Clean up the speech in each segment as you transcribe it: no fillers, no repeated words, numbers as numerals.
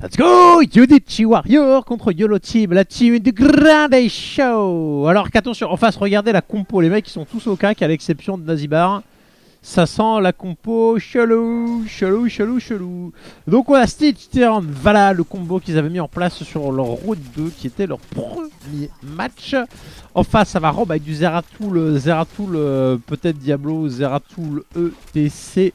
Let's go! Yudichi Warrior contre YOLO Team, la team du Grande Show. Alors qu'attention, en face, regardez la compo. Les mecs, ils sont tous au cac à l'exception de Nazibar. Ça sent la compo chelou. Donc on a Stitch, Tyrant, voilà le combo qu'ils avaient mis en place sur leur Road 2 qui était leur premier match. En face, ça va Rob avec du Zeratul, peut-être Diablo, Zeratul ETC.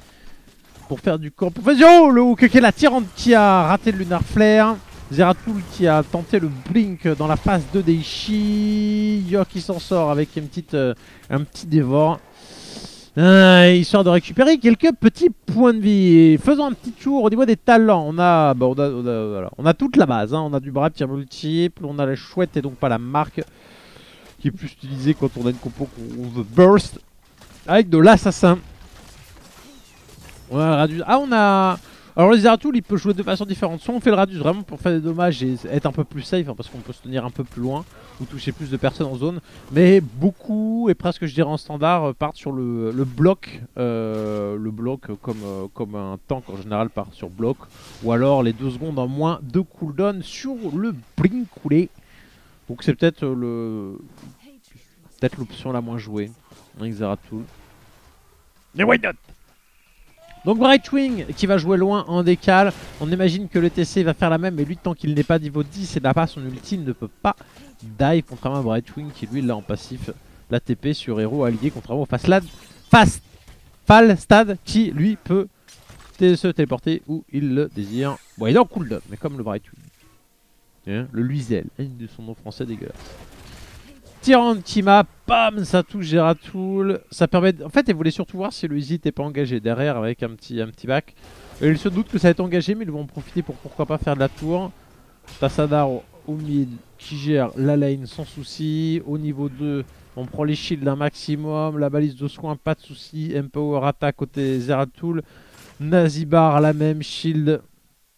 Pour faire du corps. Oh, le hook, la Tyrant qui a raté le Lunar Flare. Zeratul qui a tenté le Blink dans la phase 2 d'Eishi. Yor qui s'en sort avec un petit dévore. Histoire de récupérer quelques petits points de vie. Et faisons un petit tour au niveau des talents. On a toute la base. Hein. On a du bras, tir multiple. On a la chouette et donc pas la marque. Qui est plus utilisée quand on a une compo qu'on veut burst. Avec de l'assassin. On a le Radius. Ah, on a. Alors, le Zeratul il peut jouer de façon différente. Soit on fait le Radius vraiment pour faire des dommages et être un peu plus safe, hein, parce qu'on peut se tenir un peu plus loin ou toucher plus de personnes en zone. Mais beaucoup, et presque je dirais en standard, partent sur le bloc. Le bloc comme un tank en général part sur bloc. Ou alors les 2 secondes en moins de cooldown sur le Blink coulé. Donc c'est peut-être l'option la moins jouée avec Zeratul. Mais why not? Donc Brightwing qui va jouer loin en décal. On imagine que le TC va faire la même, mais lui tant qu'il n'est pas niveau 10 et n'a pas son ulti, il ne peut pas dive, contrairement à Brightwing qui lui l'a en passif la TP sur héros allié, contrairement au Falstad qui lui peut se téléporter où il le désire. Bon, il est en cooldown, mais comme le Brightwing. Le Luisel, de son nom français dégueulasse. Tyrant qui m'a, bam, ça touche Zeratul. Ça permet. En fait, elle voulait surtout voir si le Easy n'était pas engagé derrière avec un petit back. Et il se doute que ça va être engagé, mais ils vont en profiter pour pourquoi pas faire de la tour. Tassadar au mid qui gère la lane sans souci. Au niveau 2, on prend les shields d'un maximum. La balise de soin, pas de souci. Empower attaque côté Zeratul. Nazibar, la même shield.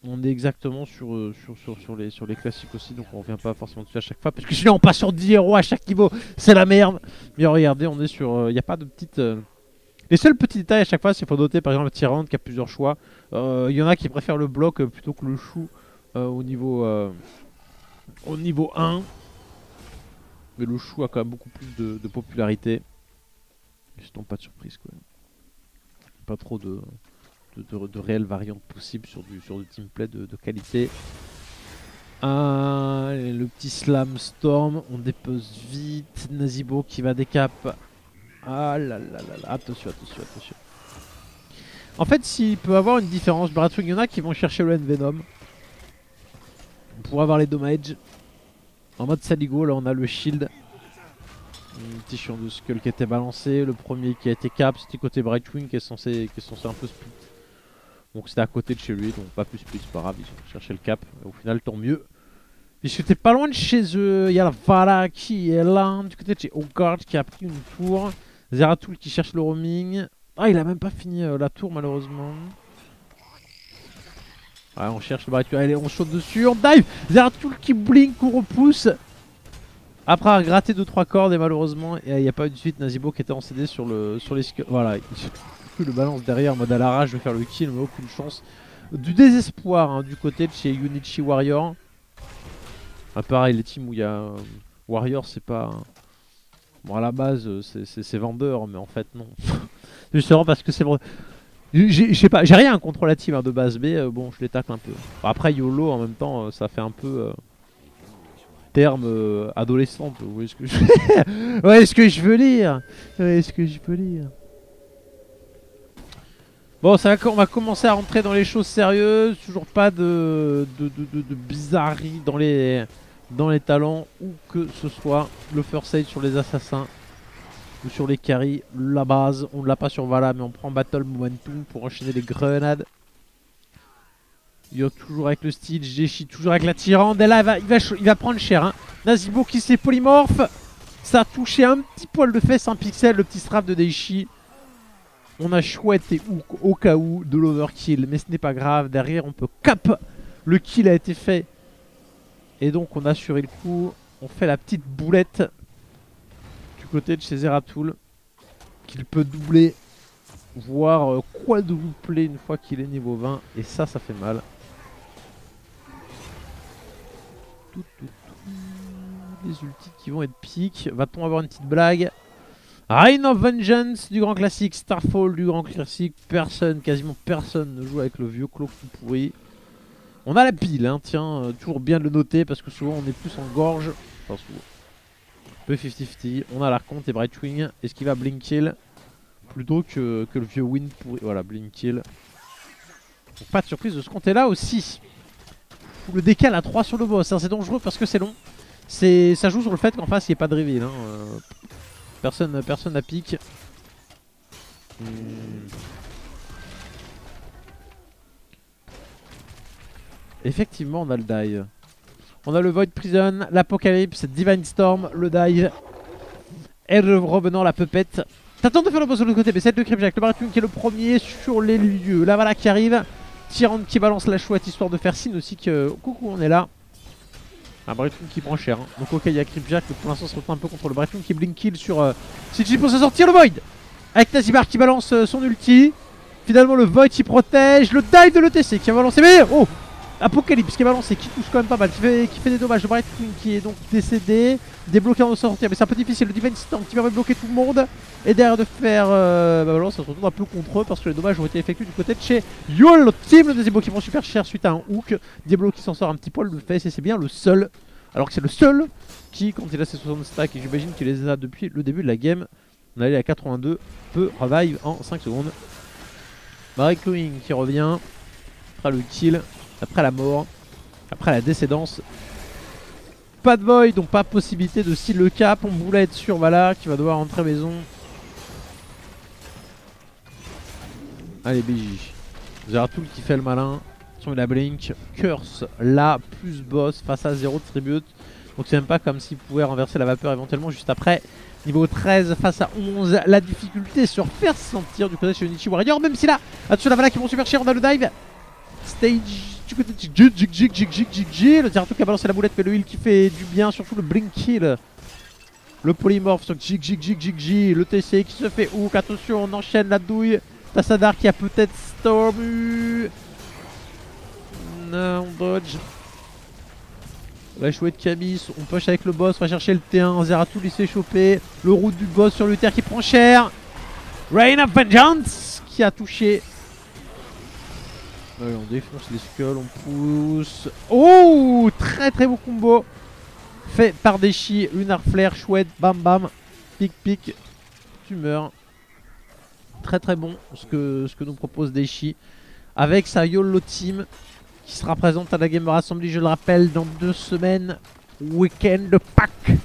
On est exactement sur les classiques aussi, donc on revient pas forcément dessus à chaque fois. Parce que sinon on passe sur 10 héros à chaque niveau, c'est la merde. Mais regardez, on est sur... Il n'y a pas de petites... Les seuls petits détails à chaque fois, c'est qu'il faut noter par exemple le Tyrant qui a plusieurs choix. Il y en a qui préfèrent le bloc plutôt que le chou au niveau 1. Mais le chou a quand même beaucoup plus de popularité. Sinon pas de surprise quoi. Pas trop de réelles variantes possibles sur du teamplay de qualité. Le petit Slam Storm, on dépose vite. Nazibo qui va décap. Ah là là là là, attention. En fait, s'il peut avoir une différence, Brightwing, il y en a qui vont chercher le Venom pour avoir les dommages. En mode Saligo, là on a le shield. Un petit chiant de skull qui a été balancé. Le premier qui a été cap, c'était côté Brightwing qui est censé un peu split. Donc c'était à côté de chez lui, donc pas plus split, c'est pas grave, ils ont cherché le cap. Et au final, tant mieux. Puisque t'es pas loin de chez eux, il y a la Vala qui est là. Du côté de chez Ogard qui a pris une tour. Zeratul qui cherche le roaming. Ah, il a même pas fini la tour malheureusement. Ouais, on cherche le Brightwing, allez, on saute dessus, on dive. Zeratul qui blink, on repousse. Après avoir gratté 2-3 cordes et malheureusement, il n'y a pas eu de suite. Nazibo qui était en CD sur les skulls. Voilà, il le balance derrière en mode à l'arrache, je vais faire le kill, mais aucune chance. Du désespoir hein, du côté de chez Yudichi Warrior. Ah, pareil, les teams où il y a Warrior, c'est pas. Bon, à la base, c'est vendeur, mais en fait, non. Justement parce que c'est vrai. J'ai rien contre la team hein, de base B, bon, je les tacle un peu. Bon, après, YOLO en même temps, ça fait un peu. Terme adolescente, vous voyez ce que je ouais, ce que je veux lire. Ouais, ce que je peux lire. Bon, on va commencer à rentrer dans les choses sérieuses. Toujours pas de bizarreries dans les talents. Où que ce soit. Le first aid sur les assassins. Ou sur les carries. La base, on ne l'a pas sur Vala. Mais on prend Battle Momentum pour enchaîner les grenades. Yo toujours avec le style, Jeshi toujours avec la Tyrande. Et là il va prendre cher hein. Nazibo qui s'est polymorphe. Ça a touché un petit poil de fesse, un pixel, le petit strap de Daichi. On a chouette et Hook au cas où de l'overkill. Mais ce n'est pas grave, derrière on peut cap. Le kill a été fait. Et donc on a assuré le coup. On fait la petite boulette du côté de chez Zeratul. Qu'il peut doubler. Voire quadrupler une fois qu'il est niveau 20. Et ça fait mal. Les ultis qui vont être piques. Va-t-on avoir une petite blague? Reign of Vengeance du grand classique, Starfall du grand classique. Personne, quasiment personne ne joue avec le vieux cloak tout pourri. On a la pile, hein, tiens, toujours bien de le noter parce que souvent on est plus en gorge. Enfin, souvent. Un peu 50-50. On a l'Archonte et Brightwing. Est-ce qu'il va Blink Kill plutôt que le vieux Wind pourri? Voilà, Blink Kill. Donc, pas de surprise de ce côté-là aussi. Le décal à 3 sur le boss, hein, c'est dangereux parce que c'est long. Ça joue sur le fait qu'en face il n'y ait pas de reveal. Hein. Personne n'a pique. Effectivement, on a le dive. On a le Void Prison, l'Apocalypse, Divine Storm, le dive. Et le revenant, la pupette. T'attends de faire le boss de l'autre côté, mais c'est le Cripjack, le Brightwing qui est le premier sur les lieux. La voilà qui arrive. Tyrande qui balance la chouette histoire de faire signe aussi que coucou, on est là. Un Brightwing qui prend cher. Hein. Donc ok, il y a Cripjack, mais pour l'instant se retrouve un peu contre le Brightwing qui blink kill sur CG pour se sortir le Void. Avec Nazibar qui balance son ulti. Finalement le Void qui protège. Le dive de l'ETC qui va balancer. Mais oh, Apocalypse qui est balancé, qui touche quand même pas mal, qui fait des dommages. Le Brightwing qui est donc décédé, débloqué en sortir, mais c'est un peu difficile. Le Divine Storm qui va bloquer tout le monde. Et derrière de faire. Bah voilà, ça se retrouve un peu contre eux parce que les dommages ont été effectués du côté de chez YOLO Team. Le deuxième bloc qui prend super cher suite à un hook. Diablo qui s'en sort un petit poil de face et c'est bien le seul. Alors que c'est le seul qui, quand il a ses 60 stacks, et j'imagine qu'il les a depuis le début de la game, on est allé à 82, peut revive en 5 secondes. Brightwing qui revient. Après le kill. Après la mort, après la décédence. Pas de void, donc pas possibilité de seal le cap. On boulette sur Vala qui va devoir rentrer maison. Allez BJ. Zeratul qui fait le malin. Il a blink. Curse là, plus boss face à 0 de tribute. Donc c'est même pas comme s'il pouvait renverser la vapeur éventuellement juste après. Niveau 13 face à 11. La difficulté sur faire sentir du côté de Shinichi Warrior. Même si là, attention la Vala qui vont super cher, on a le dive. Stage du côté de le Zeratul qui a balancé la boulette, mais le heal qui fait du bien, surtout le blink kill. Le polymorph sur le TC qui se fait hook. Attention, on enchaîne la douille. Tassadar qui a peut-être storm. Non, on dodge. La chouette Camis, on push avec le boss, on va chercher le T1. Zeratul il s'est chopé. Le route du boss sur l'Uther qui prend cher. Reign of Vengeance qui a touché. Allez, on défonce les skulls, on pousse. Oh, très très beau combo fait par Deshi. Lunar Flare, chouette, bam bam. Pic pic, tu meurs. Très très bon ce que nous propose Deshi. Avec sa YOLO Team qui sera présente à la Gamer Assembly, je le rappelle, dans 2 semaines. Week-end de Pâques.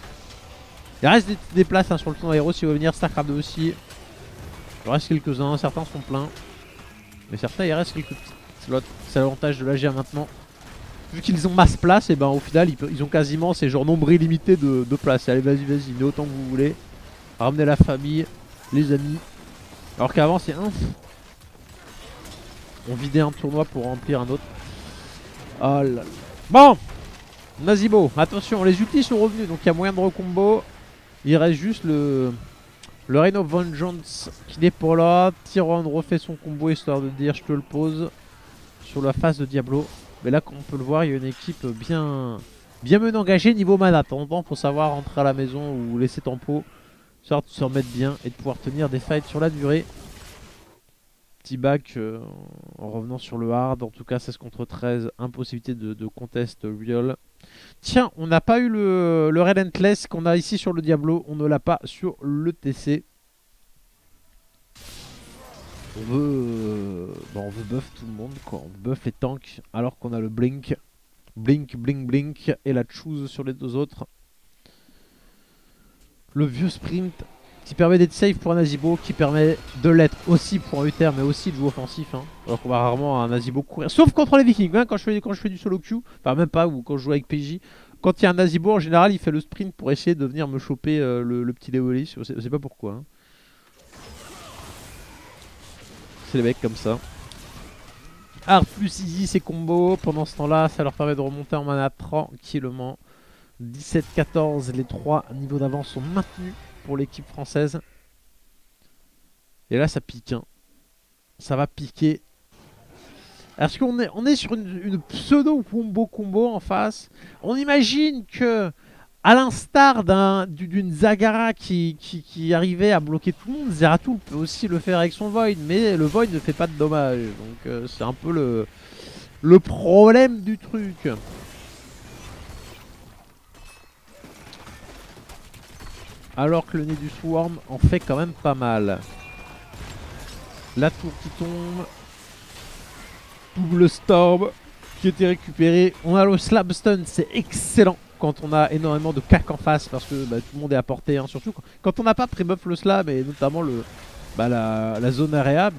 Il reste des places hein, sur le tournoi héros si vous voulez venir. Starcraft 2 aussi. Il reste quelques-uns, certains sont pleins. Mais certains il reste quelques petits. C'est l'avantage de l'AGA maintenant. Vu qu'ils ont masse place, et ben au final ils ont quasiment ces genre nombre illimité de places. Allez vas-y, venez autant que vous voulez. Ramenez la famille, les amis. Alors qu'avant c'est un. On vidait un tournoi pour remplir un autre. Oh là là. Bon, Nazibo, attention, les ultis sont revenus, donc il y a moyen de recombo. Il reste juste le Reign of Vengeance qui n'est pas là. Tyrande refait son combo histoire de dire je te le pose. Sur la phase de Diablo. Mais là, comme on peut le voir, il y a une équipe bien menée engagée niveau mana. De temps en temps, faut savoir rentrer à la maison ou laisser tempo. Histoire de se remettre bien et de pouvoir tenir des fights sur la durée. Petit back en revenant sur le hard. En tout cas, 16 contre 13. Impossibilité de contest real. Tiens, on n'a pas eu le Relentless qu'on a ici sur le Diablo. On ne l'a pas sur le TC. On veut buff tout le monde quoi, on buff les tanks alors qu'on a le blink et la choose sur les deux autres. Le vieux sprint qui permet d'être safe pour un Nazibo, qui permet de l'être aussi pour un Uther mais aussi de jouer offensif hein. Alors qu'on va rarement un Nazibo courir, sauf contre les Vikings hein, quand je fais du solo queue, enfin même pas, ou quand je joue avec PJ. Quand il y a un Nazibo en général il fait le sprint pour essayer de venir me choper le petit Leolis, je sais pas pourquoi hein. C'est les mecs comme ça. Hard plus easy ses combos. Pendant ce temps là ça leur permet de remonter en mana tranquillement. 17-14, les 3 niveaux d'avance sont maintenus pour l'équipe française. Et là ça pique hein. Ça va piquer. Est-ce on est sur une pseudo combo en face? On imagine que, à l'instar d'une Zagara qui arrivait à bloquer tout le monde, Zeratul peut aussi le faire avec son Void, mais le Void ne fait pas de dommages. Donc c'est un peu le problème du truc. Alors que le nez du Swarm en fait quand même pas mal. La tour qui tombe. Le Storm qui était récupéré. On a le Slab Stun, c'est excellent quand on a énormément de cac en face parce que tout le monde est à portée. Hein, surtout quand on n'a pas pré-buff le Slab et notamment la zone area,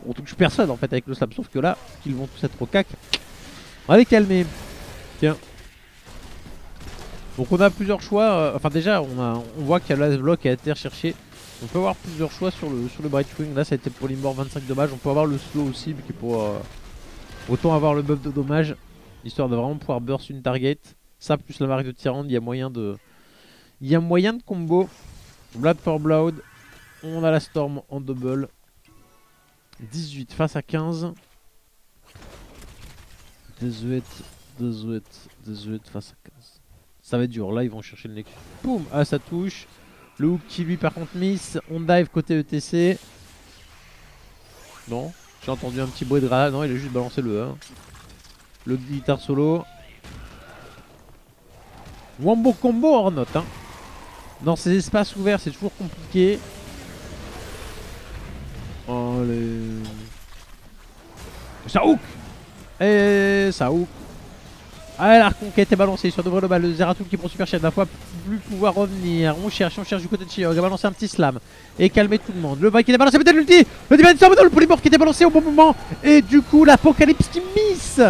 on touche personne en fait avec le Slab. Sauf que là, qu'ils vont tous être au cac. On va les calmer. Tiens. Donc on a plusieurs choix. Enfin déjà, on voit qu'il y a le bloc qui a été recherché. On peut avoir plusieurs choix sur le Brightwing. Là ça a été pour l'immort 25 dommages. On peut avoir le slow aussi, mais qui est pour autant avoir le buff de dommages, histoire de vraiment pouvoir burst une target. Ça plus la marque de Tyrande, il y a moyen de combo. Blood for Blood. On a la Storm en double. 18 face à 15. 18 face à 15. Ça va être dur. Là ils vont chercher le Nexus. Boum. Ah ça touche. Le hook qui lui par contre miss. On dive côté ETC. Non. J'ai entendu un petit bruit de grenade. Non, il a juste balancé le 1. Le guitare solo. Wombo combo hors note. Hein. Dans ces espaces ouverts, c'est toujours compliqué. Allez. Ça hook. Et ça hook. Ah, l'arcon qui a été balancé sur devrait le bal. Le Zeratul qui prend super chef. La fois plus pouvoir revenir. On cherche du côté de Chiog. Il a balancé un petit slam. Et calmer tout le monde. Le Void qui est balancé, peut-être l'ulti. Le Divine Storm, le polymorphe qui était balancé au bon moment. Et du coup, l'Apocalypse qui miss.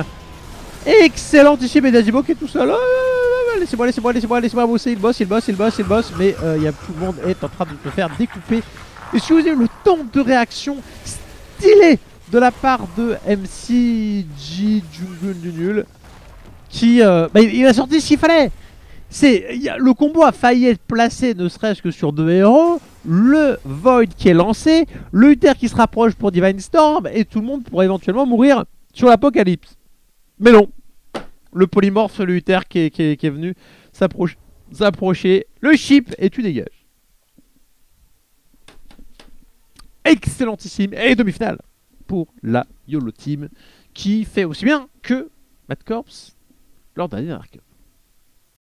Excellent ici, Medazibo qui est tout seul. Laissez-moi bosser. Il bosse. Mais tout le monde est en train de se faire découper. Et si vous avez le temps de réaction stylé de la part de MCG Jungle du Nul. Qui il a sorti ce qu'il fallait. Le combo a failli être placé ne serait-ce que sur 2 héros. Le Void qui est lancé, le Uther qui se rapproche pour Divine Storm, et tout le monde pourrait éventuellement mourir sur l'Apocalypse. Mais non, le polymorphe, le Uther qui est venu s'approcher, le chip et tu dégages. Excellentissime, et demi-finale pour la YOLO Team qui fait aussi bien que Mad Corps lors d'un dernier arc.